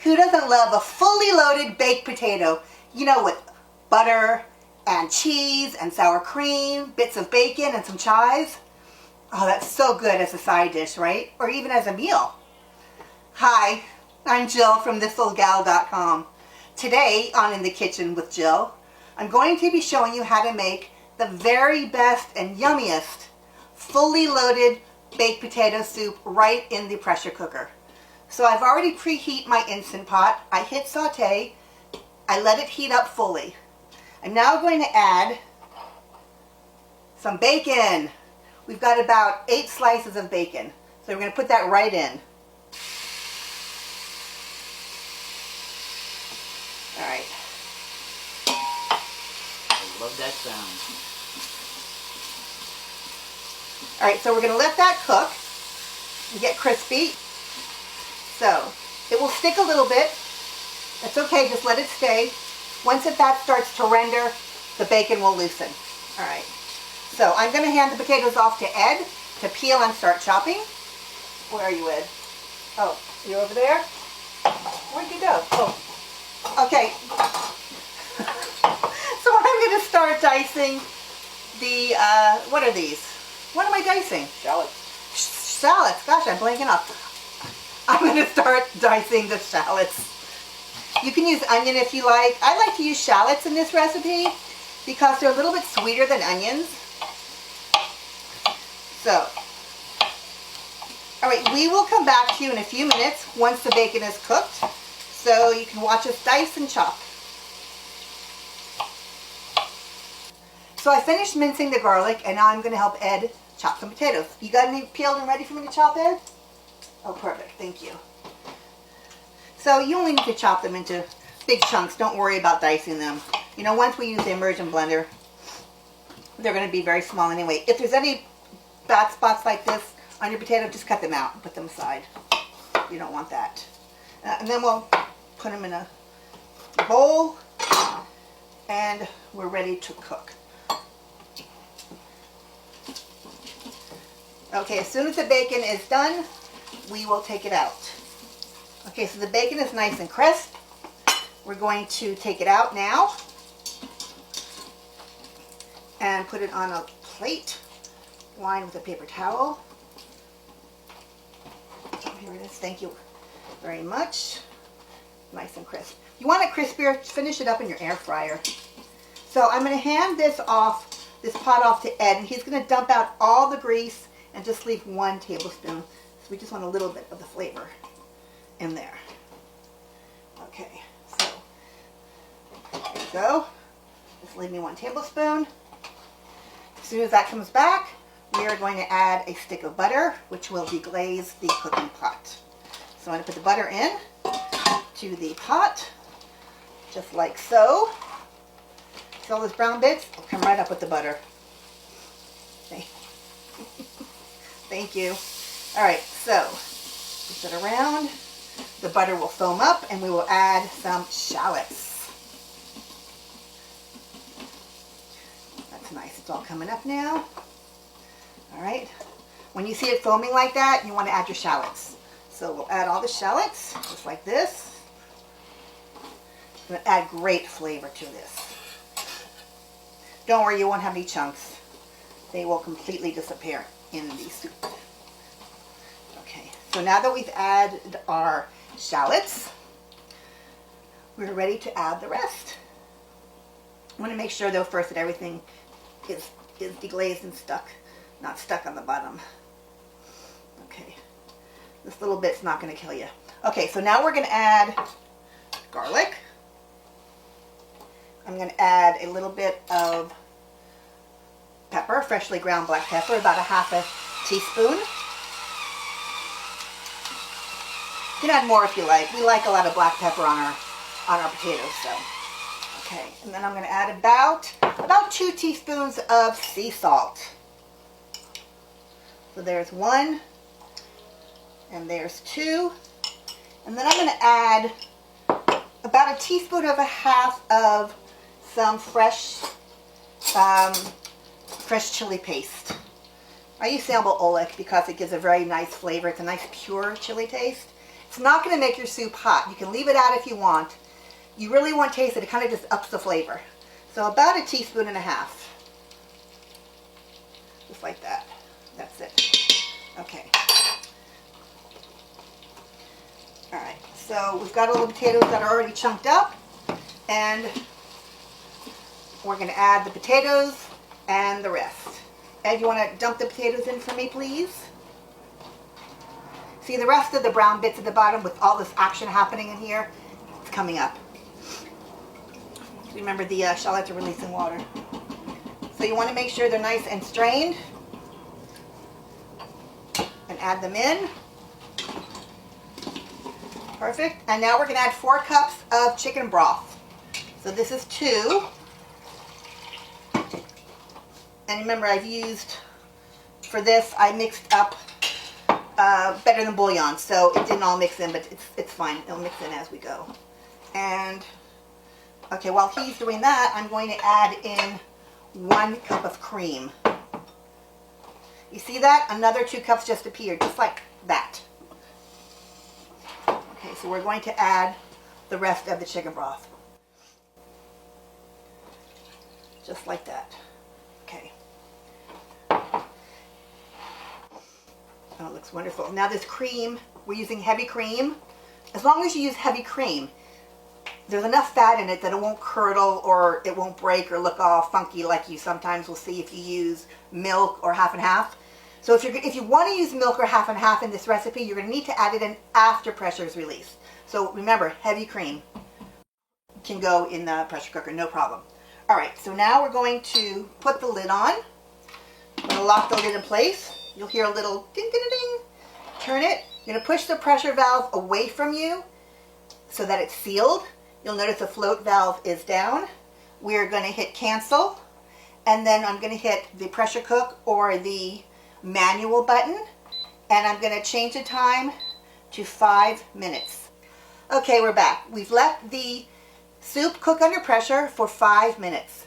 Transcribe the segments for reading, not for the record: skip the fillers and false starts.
Who doesn't love a fully loaded baked potato? You know, with butter and cheese and sour cream, bits of bacon and some chives. Oh, that's so good as a side dish, right? Or even as a meal. Hi, I'm Jill from thisoldgal.com. Today on In the Kitchen with Jill, I'm going to be showing you how to make the very best and yummiest fully loaded baked potato soup right in the pressure cooker. So I've already preheat my Instant Pot. I hit saute. I let it heat up fully. I'm now going to add some bacon. We've got about 8 slices of bacon. So we're going to put that right in. All right. I love that sound. All right, so we're going to let that cook and get crispy. So it will stick a little bit. That's okay, just let it stay. Once that starts to render, the bacon will loosen. All right. So I'm going to hand the potatoes off to Ed to peel and start chopping. Where are you, Ed? Oh, you over there? Where'd you go? Oh, okay. So I'm going to start dicing the, what are these? What am I dicing? Shallots. Shallots. Gosh, I'm blanking up. I'm going to start dicing the shallots. You can use onion if you like. I like to use shallots in this recipe because they're a little bit sweeter than onions. So, all right, we will come back to you in a few minutes once the bacon is cooked, so you can watch us dice and chop. So I finished mincing the garlic, and now I'm going to help Ed chop some potatoes. You got any peeled and ready for me to chop, Ed? Oh, perfect. Thank you. So you only need to chop them into big chunks. Don't worry about dicing them. You know, once we use the immersion blender, they're going to be very small anyway. If there's any bad spots like this on your potato, just cut them out and put them aside. You don't want that. And then we'll put them in a bowl, and we're ready to cook. Okay, as soon as the bacon is done, we will take it out. Okay, so the bacon is nice and crisp. We're going to take it out now and put it on a plate lined with a paper towel. Oh, here it is. Thank you very much. Nice and crisp. You want it crispier, finish it up in your air fryer. So I'm going to hand this pot off to Ed, and he's going to dump out all the grease and just leave 1 tablespoon. So we just want a little bit of the flavor in there. Okay, so there you go. Just leave me 1 tablespoon. As soon as that comes back, we are going to add a stick of butter, which will deglaze the cooking pot. So I'm going to put the butter in to the pot, just like so. See all those brown bits? I'll come right up with the butter. Okay. Thank you. All right, so push it around. The butter will foam up, and we will add some shallots. That's nice. It's all coming up now. All right. When you see it foaming like that, you want to add your shallots. So we'll add all the shallots, just like this. It's going to add great flavor to this. Don't worry, you won't have any chunks. They will completely disappear in the soup. Okay, so now that we've added our shallots, we're ready to add the rest. I want to make sure though first that everything is deglazed and not stuck on the bottom. Okay, this little bit's not going to kill you. Okay, so now we're going to add garlic. I'm going to add a little bit of pepper, freshly ground black pepper, about 1/2 teaspoon. You can add more if you like. We like a lot of black pepper on our potatoes, so. Okay, and then I'm going to add about 2 teaspoons of sea salt. So there's 1, and there's 2. And then I'm going to add about 1.5 teaspoons of some fresh chili paste. I use Sambal Oelek because it gives a very nice flavor. It's a nice pure chili taste. It's not going to make your soup hot. You can leave it out if you want. You really want to taste it. It kind of just ups the flavor. So about 1.5 teaspoons. Just like that. That's it. Okay. All right. So we've got all the potatoes that are already chunked up. And we're going to add the potatoes and the rest. Ed, you want to dump the potatoes in for me, please? See, the rest of the brown bits at the bottom with all this action happening in here, it's coming up. Remember, the shallots are releasing water. So you want to make sure they're nice and strained. And add them in. Perfect. And now we're going to add 4 cups of chicken broth. So this is 2. And remember, I've used, for this, I mixed up better than bouillon, so it didn't all mix in, but it's fine. It'll mix in as we go. And, okay, while he's doing that, I'm going to add in 1 cup of cream. You see that? Another 2 cups just appeared, just like that. Okay, so we're going to add the rest of the chicken broth. Just like that. Okay. Oh, it looks wonderful. Now this cream, we're using heavy cream. As long as you use heavy cream, there's enough fat in it that it won't curdle or it won't break or look all funky like you sometimes will see if you use milk or half and half. So if you want to use milk or half and half in this recipe, you're going to need to add it in after pressure is released. So remember, heavy cream can go in the pressure cooker, no problem. All right, so now we're going to put the lid on. I'm going to lock the lid in place. You'll hear a little ding, ding, ding. Turn it. You're going to push the pressure valve away from you so that it's sealed. You'll notice the float valve is down. We're going to hit cancel, and then I'm going to hit the pressure cook or the manual button, and I'm going to change the time to 5 minutes. Okay, we're back. We've let the soup cook under pressure for 5 minutes.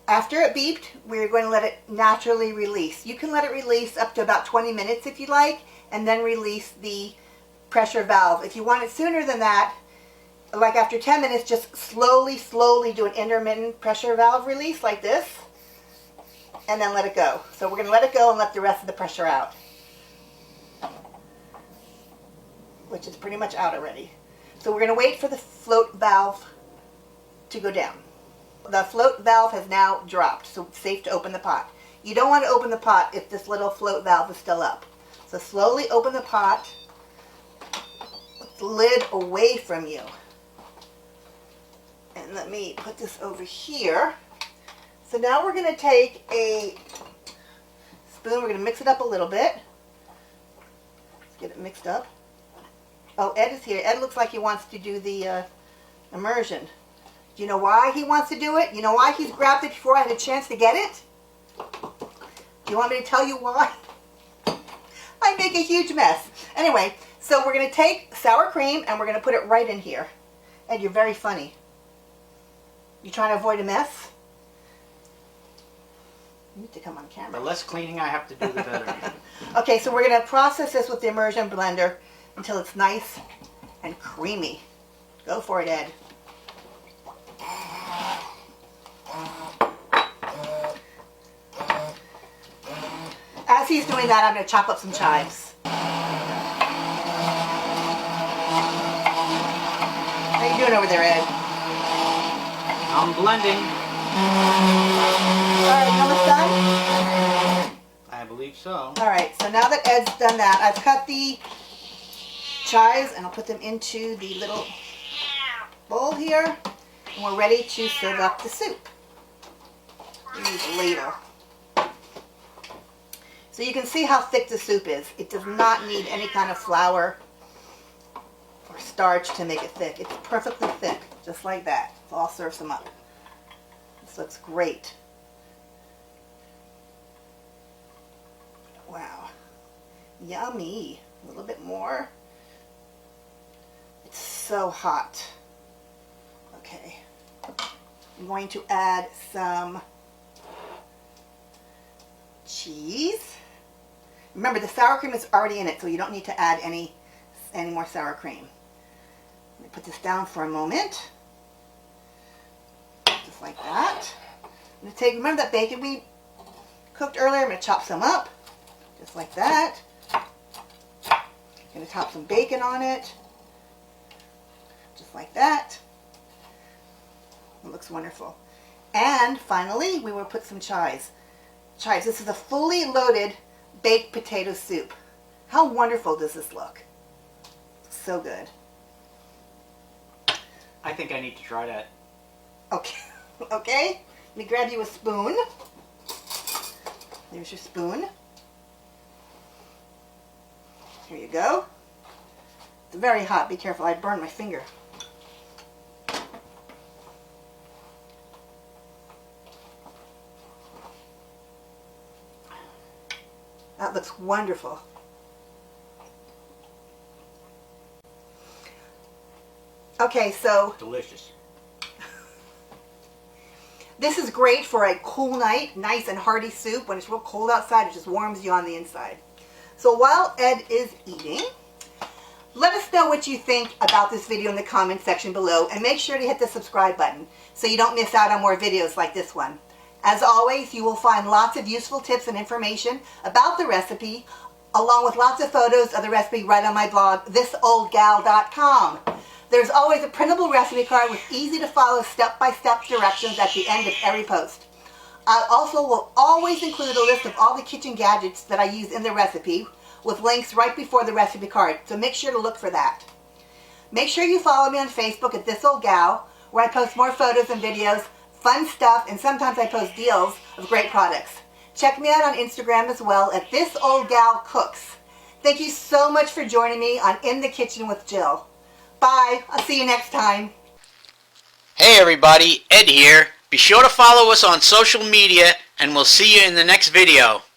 After it beeped, we're going to let it naturally release. You can let it release up to about 20 minutes if you like, and then release the pressure valve. If you want it sooner than that, like after 10 minutes, just slowly do an intermittent pressure valve release like this, and then let it go. So we're going to let it go and let the rest of the pressure out, which is pretty much out already. So we're going to wait for the float valve to go down. The float valve has now dropped, so it's safe to open the pot. You don't want to open the pot if this little float valve is still up. So slowly open the pot with the lid away from you. And let me put this over here. So now we're going to take a spoon. We're going to mix it up a little bit. Let's get it mixed up. Oh, Ed is here. Ed looks like he wants to do the immersion. Do you know why he wants to do it? You know why he's grabbed it before I had a chance to get it? Do you want me to tell you why? I make a huge mess. Anyway, so we're going to take sour cream and we're going to put it right in here. Ed, you're very funny. You trying to avoid a mess? You need to come on camera. The less cleaning I have to do, the better. Okay, so we're going to process this with the immersion blender until it's nice and creamy. Go for it, Ed. As he's doing that, I'm going to chop up some chives. How you doing over there, Ed? I'm blending. Alright, you almost done? I believe so. Alright, so now that Ed's done that, I've cut the chives and I'll put them into the little bowl here. And we're ready to serve up the soup. We need a ladle. So you can see how thick the soup is. It does not need any kind of flour or starch to make it thick. It's perfectly thick, just like that. So I'll serve some up. This looks great. Wow. Yummy. A little bit more. It's so hot. Okay. I'm going to add some cheese. Remember, the sour cream is already in it, so you don't need to add any any more sour cream. Let me put this down for a moment. Just like that. I'm going to take, remember that bacon we cooked earlier? I'm going to chop some up. Just like that. I'm going to top some bacon on it. Just like that. It looks wonderful. And finally, we will put some chives. Chives. This is a fully loaded baked potato soup. How wonderful does this look? So good. I think I need to try that. Okay. Okay. Let me grab you a spoon. There's your spoon. Here you go. It's very hot. Be careful. I burned my finger. That looks wonderful. Okay, so Delicious. this is great for a cool night, nice and hearty soup. When it's real cold outside, it just warms you on the inside. So while Ed is eating, let us know what you think about this video in the comment section below, and make sure to hit the subscribe button so you don't miss out on more videos like this one. As always, you will find lots of useful tips and information about the recipe, along with lots of photos of the recipe right on my blog, thisoldgal.com. There's always a printable recipe card with easy to follow step-by-step directions at the end of every post. I also will always include a list of all the kitchen gadgets that I use in the recipe with links right before the recipe card, so make sure to look for that. Make sure you follow me on Facebook at This Old Gal, where I post more photos and videos, fun stuff, and sometimes I post deals of great products. Check me out on Instagram as well at This Old Gal Cooks. Thank you so much for joining me on In the Kitchen with Jill. Bye. I'll see you next time. Hey everybody, Ed here. Be sure to follow us on social media and we'll see you in the next video.